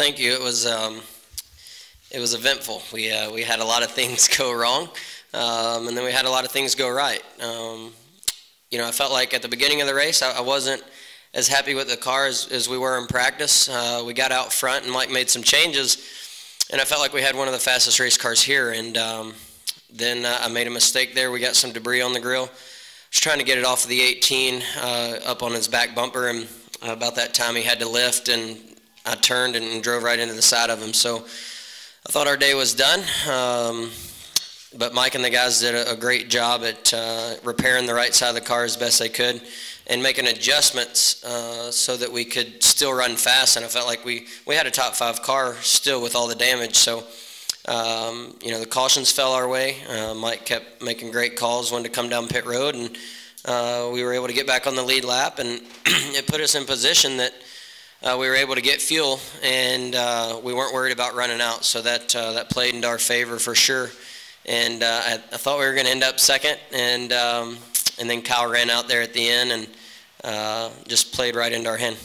thank you. It was eventful. We had a lot of things go wrong, and then we had a lot of things go right. I felt like at the beginning of the race, I wasn't as happy with the car as we were in practice. We got out front, and Mike made some changes, and I felt like we had one of the fastest race cars here. And then I made a mistake there. We got some debris on the grill. I was trying to get it off of the 18 up on his back bumper, and about that time he had to lift, and I turned and drove right into the side of him. So I thought our day was done, but Mike and the guys did a great job at repairing the right side of the car as best they could and making adjustments so that we could still run fast. And I felt like we had a top 5 car still with all the damage. So the cautions fell our way. Mike kept making great calls when to come down pit road, and we were able to get back on the lead lap, and it put us in position that we were able to get fuel, and we weren't worried about running out. So that played into our favor for sure. And I thought we were going to end up second, and then Kyle ran out there at the end and just played right into our hand.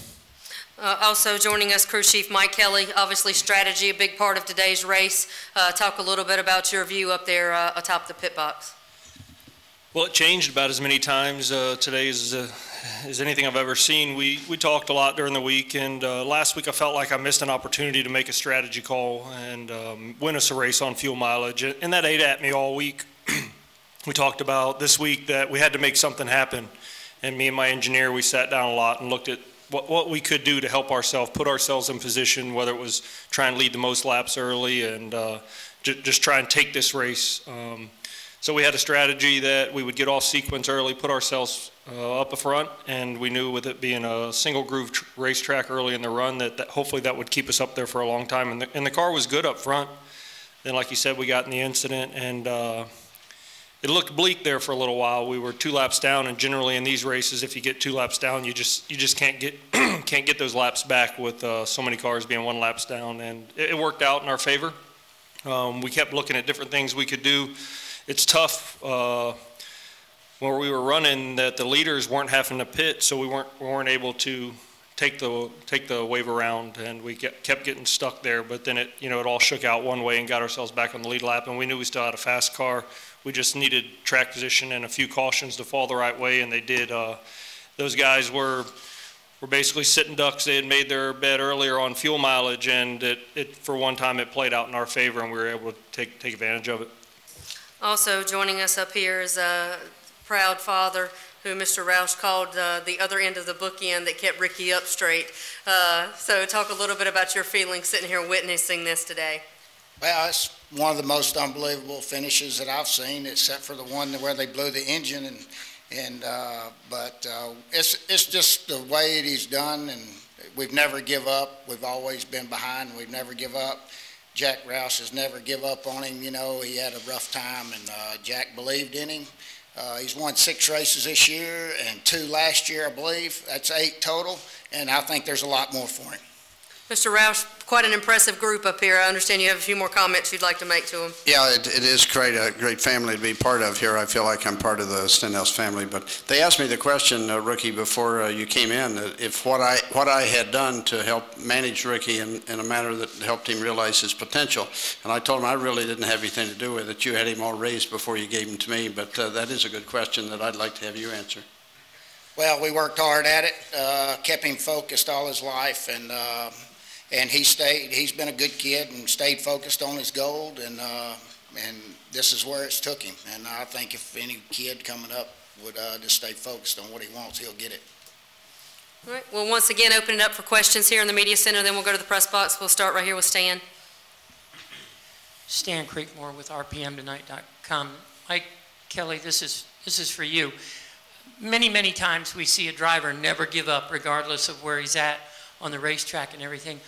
Also joining us, Crew Chief Mike Kelly. Obviously strategy, a big part of today's race. Talk a little bit about your view up there atop the pit box. Well, it changed about as many times today as anything I've ever seen. We talked a lot during the week, and last week I felt like I missed an opportunity to make a strategy call and win us a race on fuel mileage, and that ate at me all week. We talked about this week that we had to make something happen, and me and my engineer, we sat down a lot and looked at what we could do to help ourselves, put ourselves in position, whether it was try and lead the most laps early and just try and take this race. So we had a strategy that we would get off sequence early, put ourselves up front, and we knew with it being a single groove racetrack early in the run that hopefully that would keep us up there for a long time. And the car was good up front. Then, like you said, we got in the incident, and it looked bleak there for a little while. We were 2 laps down, and generally in these races, if you get 2 laps down, you just can't get can't get those laps back with so many cars being 1 laps down. And it worked out in our favor. We kept looking at different things we could do. It's tough where we were running that the leaders weren't having to pit, so we weren't able to take the wave around, and we kept getting stuck there. But then it all shook out one way and got ourselves back on the lead lap, and we knew we still had a fast car. We just needed track position and a few cautions to fall the right way, and they did. Those guys were basically sitting ducks. They had made their bet earlier on fuel mileage, and it for one time it played out in our favor, and we were able to take advantage of it. Also joining us up here is a proud father who Mr. Roush called the other end of the bookend that kept Ricky up straight. So talk a little bit about your feelings sitting here witnessing this today. Well, it's one of the most unbelievable finishes that I've seen, except for the one where they blew the engine. But it's just the way he's done, and we've never give up. We've always been behind. We've never give up. Jack Roush has never give up on him. He had a rough time, and Jack believed in him. He's won 6 races this year and 2 last year, I believe. That's 8 total, and I think there's a lot more for him. Mr. Roush, quite an impressive group up here. I understand you have a few more comments you'd like to make to them. Yeah, it is a great family to be part of here. I feel like I'm part of the Stenhouse family. But they asked me the question, Ricky, before you came in, if what I had done to help manage Ricky in a manner that helped him realize his potential. And I told him I really didn't have anything to do with it. You had him all raised before you gave him to me. But that is a good question that I'd like to have you answer. Well, we worked hard at it, kept him focused all his life, and he's been a good kid and stayed focused on his goal, and this is where it's took him. And I think if any kid coming up would just stay focused on what he wants, he'll get it. All right. Well, once again, open it up for questions here in the media center, then we'll go to the press box. We'll start right here with Stan. Stan Creekmore with RPMtonight.com. Mike Kelly, this is for you. Many times we see a driver never give up regardless of where he's at on the racetrack and everything.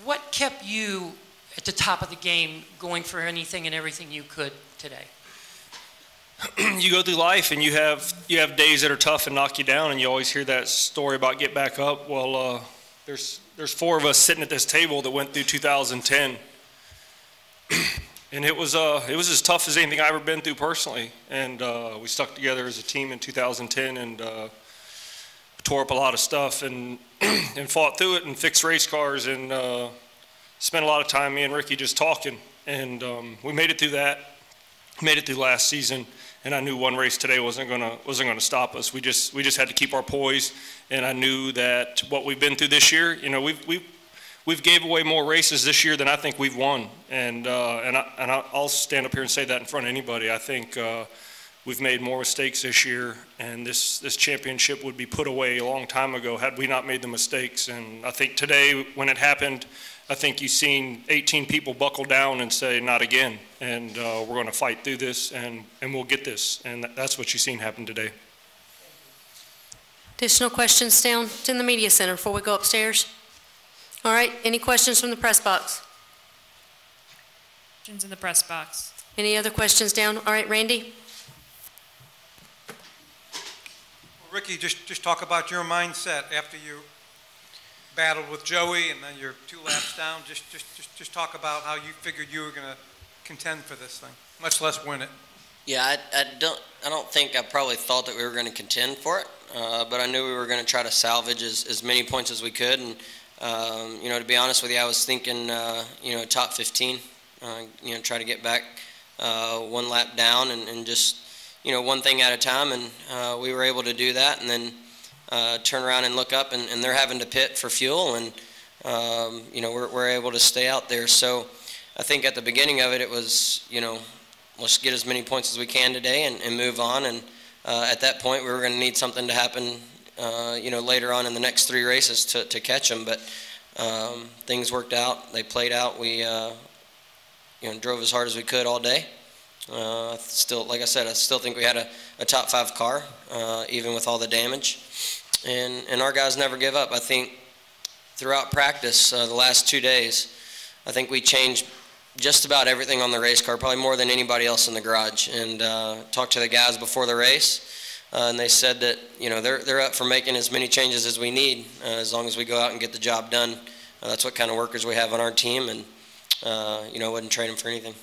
What kept you at the top of the game going for anything and everything you could today? You go through life and you have days that are tough and knock you down, and you always hear that story about get back up. Well, there's 4 of us sitting at this table that went through 2010. And it was as tough as anything I've ever been through personally. And we stuck together as a team in 2010 and tore up a lot of stuff and fought through it and fixed race cars. And spent a lot of time, me and Ricky, just talking, and we made it through that, made it through last season, and I knew one race today wasn't gonna stop us. We just had to keep our poise, and I knew that what we've been through this year, you know, we've gave away more races this year than I think we've won, and I'll stand up here and say that in front of anybody. I think we've made more mistakes this year, and this championship would be put away a long time ago had we not made the mistakes. And I think today, when it happened, I think you've seen 18 people buckle down and say, not again, and we're going to fight through this, and we'll get this, and that's what you've seen happen today. Additional questions down in the media center before we go upstairs? All right, any questions from the press box? Questions in the press box. Any other questions down? All right, Randy? Ricky, just talk about your mindset after you battled with Joey and then you're 2 laps down. Just talk about how you figured you were going to contend for this thing, much less win it. Yeah, I don't think I probably thought that we were going to contend for it, but I knew we were going to try to salvage as many points as we could. And you know, to be honest with you, I was thinking you know, top 15. You know, try to get back 1 lap down and just, you know, one thing at a time, and we were able to do that, and then turn around and look up, and they're having to pit for fuel, and you know, we're able to stay out there. So I think at the beginning of it, it was, you know, let's get as many points as we can today and move on, and at that point we were going to need something to happen you know, later on in the next 3 races to catch them, but things worked out, they played out. We you know, drove as hard as we could all day. Still, like I said, I still think we had a top 5 car, even with all the damage. And our guys never give up. I think throughout practice, the last 2 days, I think we changed just about everything on the race car, probably more than anybody else in the garage. And talked to the guys before the race, and they said that, you know, they're up for making as many changes as we need, as long as we go out and get the job done. That's what kind of workers we have on our team, and you know, wouldn't trade them for anything.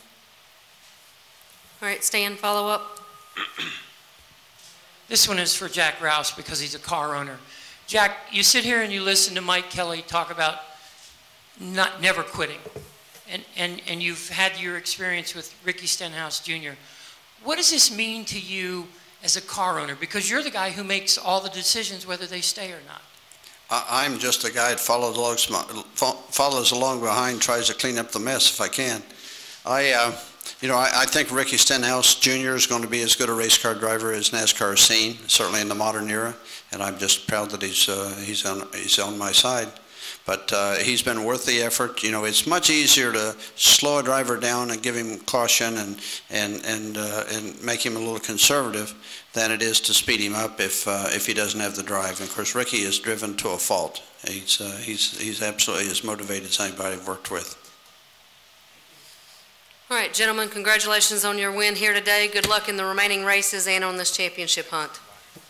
All right, Stan, follow up. This one is for Jack Rouse because he's a car owner. Jack, you sit here and you listen to Mike Kelly talk about never quitting, and you've had your experience with Ricky Stenhouse Jr. What does this mean to you as a car owner? Because you're the guy who makes all the decisions whether they stay or not. I'm just a guy that follows along behind, tries to clean up the mess if I can. You know, I think Ricky Stenhouse Jr. is going to be as good a race car driver as NASCAR has seen, certainly in the modern era, and I'm just proud that he's on my side. But he's been worth the effort. You know, it's much easier to slow a driver down and give him caution and make him a little conservative than it is to speed him up if he doesn't have the drive. And of course, Ricky is driven to a fault. He's absolutely as motivated as anybody I've worked with. All right, gentlemen, congratulations on your win here today. Good luck in the remaining races and on this championship hunt.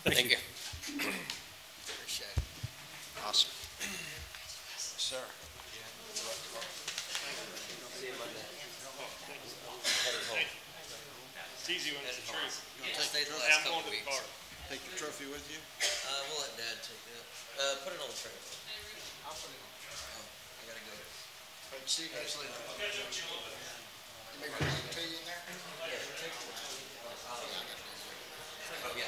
Thank you. Appreciate it. Awesome. Sir. It's easy when it's true. I'm going to the car. Take the trophy with you? We'll let Dad take that. Put it on the trailer. I'll put it on. Oh, I gotta go. See you guys later. Maybe tea in there? Yeah.